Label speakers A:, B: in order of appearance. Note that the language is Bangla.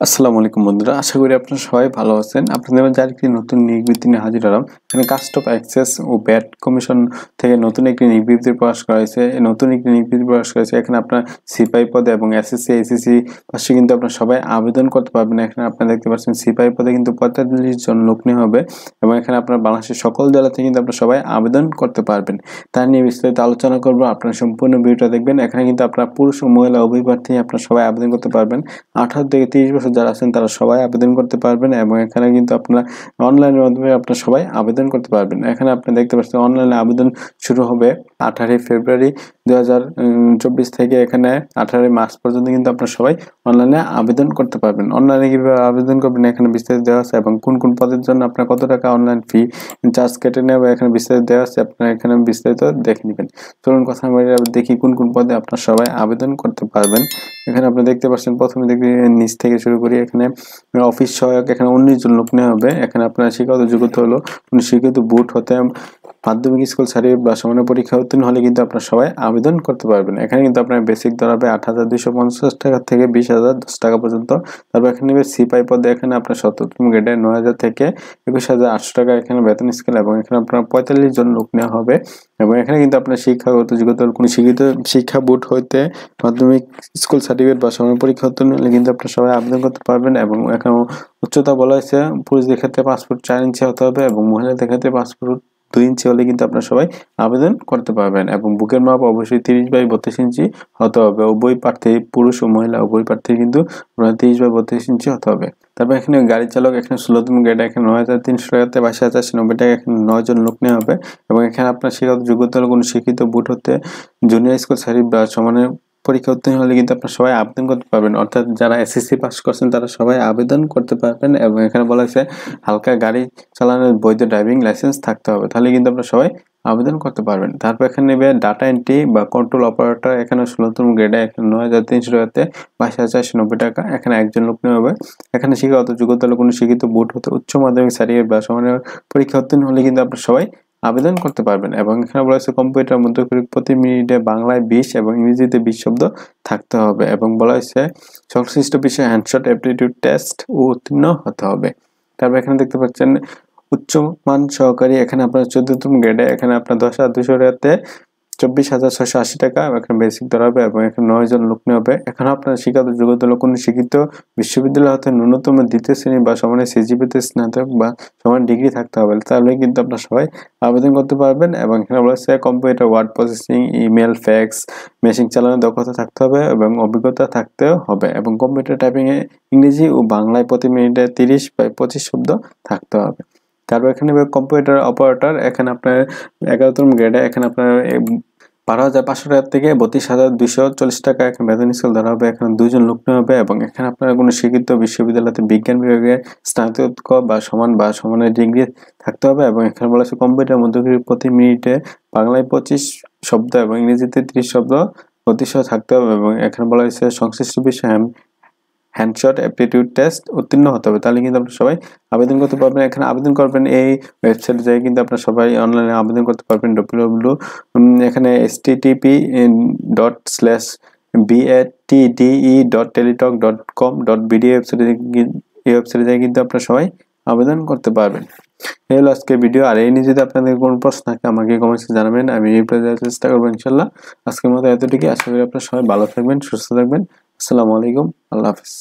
A: আসসালামু আলাইকুম বন্ধুরা, আশা করি আপনারা সবাই ভালো আছেন। আপনাদের মাঝে আরেকটি নতুন নিয়োগ বিজ্ঞপ্তি নিয়ে হাজির হলাম। এখানে কাস্ট অফ অ্যাক্সেস ও ভ্যাট কমিশন থেকে নতুন একটি নিয়োগ বিজ্ঞপ্তি প্রকাশ করা হয়েছে। এই নতুন একটি নিয়োগ বিজ্ঞপ্তি প্রকাশ করা হয়েছে। এখানে আপনার সিপাহি পদে এবং এসএসসি, এইচএসসি পাশে কিন্তু আপনারা সবাই আবেদন করতে পারবেন। এখানে আপনারা দেখতে পাচ্ছেন সিপাহি পদে কিন্তু ৪৫ জন লোক নেওয়া হবে এবং এখানে আপনার বাংলাদেশের সকল জেলা থেকে কিন্তু আপনারা সবাই আবেদন করতে পারবেন। তার নিয়ে বিস্তারিত আলোচনা করব। আপনারা সম্পূর্ণ ভিডিওটা দেখবেন। এখানে কিন্তু আপনারা পুরুষ ও মহিলা উভয় প্রার্থী আপনারা সবাই আবেদন করতে পারবেন। 18 থেকে 30 বছর যারা আছেন তারা সবাই আবেদন করতে পারবেন এবং এখানে কিন্তু আপনারা অনলাইনের মাধ্যমে আপনারা সবাই আবেদন করতে পারবেন। এখানে আপনি দেখতে পাচ্ছেন অনলাইনে আবেদন শুরু হবে 18 ফেব্রুয়ারি 2024 থেকে এখানে 18 মার্চ পর্যন্ত কিন্তু আপনারা সবাই অনলাইনে আবেদন করতে পারবেন। অনলাইনে কিভাবে আবেদন করবেন এখানে বিস্তারিত দেওয়া আছে এবং কোন কোন পদের জন্য আপনার কত টাকা অনলাইন ফি চার্জ কেটে নেবে এখানে বিস্তারিত দেওয়া আছে। আপনারা এখানে বিস্তারিত দেখে নেবেন। চলুন কথা বলে দেখি কোন কোন পদে আপনারা সবাই আবেদন করতে পারবেন। এখানে আপনি দেখতে পাচ্ছেন প্রথমে দেখি নিচ থেকে শুরু করি। এখানে অফিস সহায়ক এখানে 19 জন লোক নেওয়া হবে। এখানে আপনার শিক্ষাগত যোগ্যতা হলো শিক্ষিত বোর্ড হতে মাধ্যমিক স্কুল সার্টিফিকেট বা সমানের পরীক্ষা উত্তীর্ণ হলে কিন্তু আপনারা সবাই আবেদন করতে পারবেন। এখানে কিন্তু আপনার বেসিক ধরা হবে ৮,২৫০ টাকা থেকে ২০,০১০ টাকা পর্যন্ত। তারপর এখানে নেবে সিপাহি পদে এখানে আপনার ৭০তম গ্রেডে ৯,০০০ থেকে ২১,৮০০ টাকা এখানে বেতন স্কেল এবং এখানে আপনার ৪৫ জন লোক নেওয়া হবে এবং এখানে কিন্তু আপনার শিক্ষাগত যোগ্যতা কোনো শিক্ষিত শিক্ষা বোর্ড হইতে মাধ্যমিক স্কুল সার্টিফিকেট বা সমানের পরীক্ষা উত্তীর্ণ হলে কিন্তু আপনারা সবাই আবেদন করতে পারবেন এবং এখানে উচ্চতা বলা হয়েছে পুরুষদের ক্ষেত্রে 5 ফুট 4 ইঞ্চি হতে হবে এবং মহিলাদের ক্ষেত্রে 5 ফুট 2 ইঞ্চি হলে কিন্তু আপনারা সবাই আবেদন করতে পারবেন এবং বুকের মাপ অবশ্যই 30/32 ইঞ্চি হতে হবে। উভয় প্রার্থী পুরুষ ও মহিলা উভয় প্রার্থী কিন্তু 30/32 ইঞ্চি হতে হবে। তারপর এখানে গাড়ি চালক এখানে 16তম গ্রেডে এখানে ৯,৩০০ টাকাতে 22,৮90 টাকা এখানে 9 জন লোক নেওয়া হবে এবং এখানে আপনার শিক্ষাগত যোগ্যতা হলো কোনো শিক্ষিত বোর্ড হতে জুনিয়র স্কুল সার্টিফিকেট বা সমানের পরীক্ষা উত্তীর্ণ হলে কিন্তু আপনারা সবাই আবেদন করতে পারবেন। অর্থাৎ যারা এসএসসি পাস করছেন তারা সবাই আবেদন করতে পারবেন এবং এখানে বলা হয়েছে হালকা গাড়ি চালানোর বৈধ ড্রাইভিং লাইসেন্স থাকতে হবে, তাহলে কিন্তু আপনারা সবাই আবেদন করতে পারবেন। তারপর এখানে নেবে ডাটা এন্ট্রি বা কন্ট্রোল অপারেটর এখানে 16তম গ্রেডে এখানে 9,300 টাকাতে 22,490 টাকা এখানে একজন লোক নেওয়া হবে। এখানে শিক্ষাগত যোগ্যতা হলো কোনো শিক্ষিত বোর্ড হতে উচ্চ মাধ্যমিক সার্টিফিকেট বা সমানের পরীক্ষা উত্তীর্ণ হলে কিন্তু আপনারা সবাই আবেদন করতে পারবেন এবং এখানে বলা হয়েছে কম্পিউটার মধ্যকরিক প্রতি মিনিটে বাংলায় 20 এবং ইংরেজিতে 20 শব্দ থাকতে হবে এবং বলা হয়েছে সংশ্লিষ্ট বিষয়ে হ্যান্ডশট অ্যাপটিটিউড টেস্ট উত্তীর্ণ হতে হবে। তারপর এখানে দেখতে পাচ্ছেন উচ্চমান সহকারী এখানে আপনার 14তম গ্রেডে এখানে আপনার 10,200 টাকাতে 24,680 টাকা এখানে বেসিক ধরা হবে এবং এখানে 9 জন লোক নেওয়া হবে। এখানে আপনার শিক্ষাগত যোগ্যতা হলো কোনো শিক্ষিত বিশ্ববিদ্যালয় হতে ন্যূনতম 2য় শ্রেণী বা সমানের সিজিপিতে স্নাতক বা সমান ডিগ্রি থাকতে হবে, তাহলে কিন্তু আপনারা সবাই আবেদন করতে পারবেন এবং এখানে বলেছে computer word processing email fax machine চালানোর দক্ষতা থাকতে হবে এবং অভিজ্ঞতা থাকতেও হবে এবং কম্পিউটার টাইপিংয়ে ইংরেজি ও বাংলায় প্রতি মিনিটে 30/25 শব্দ থাকতে হবে। তারপর এখানে কম্পিউটার অপারেটর এখানে আপনার 11তম গ্রেডে এখানে আপনার 12,500 টাকা থেকে 32,240 টাকা এখানে বেতন স্কেল ধরা হবে। এখানে 2 জন লোক নেওয়া হবে এবং এখানে আপনারা কোনো শিক্ষিত বিশ্ববিদ্যালয়তে বিজ্ঞান বিভাগে স্নাতক বা সমানের ডিগ্রি থাকতে হবে এবং এখানে বলা হচ্ছে কম্পিউটার মধ্যকরিক প্রতি মিনিটে বাংলায় 25 শব্দ এবং ইংরেজিতে 30 শব্দ গতিসহ থাকতে হবে এবং এখানে বলা হয়েছে সংশ্লিষ্ট বিষয়ে হ্যান্ডশট অ্যাপটিটিউড টেস্ট উত্তীর্ণ হতে হবে, তাহলে কিন্তু আপনারা সবাই আবেদন করতে পারবেন। এখানে আবেদন করবেন এই ওয়েবসাইটে যেয়ে কিন্তু আপনারা সবাই অনলাইনে আবেদন করতে পারবেন www এখানে http://batde.teletalk.com.bd এই ওয়েবসাইটে যেয়ে কিন্তু আপনারা সবাই আবেদন করতে পারবেন। এই হলো আজকের ভিডিও। আর এই নিয়ে যদি আপনাদের কোনো প্রশ্ন থাকে আমাকে কমেন্টসে জানাবেন, আমি রিপ্লাই দেওয়ার চেষ্টা করবো ইনশাল্লাহ। আজকের মতো এতটুকুই। আশা করি আপনারা সবাই ভালো থাকবেন, সুস্থ থাকবেন। আসসালামু আলাইকুম, আল্লাহ হাফিজ।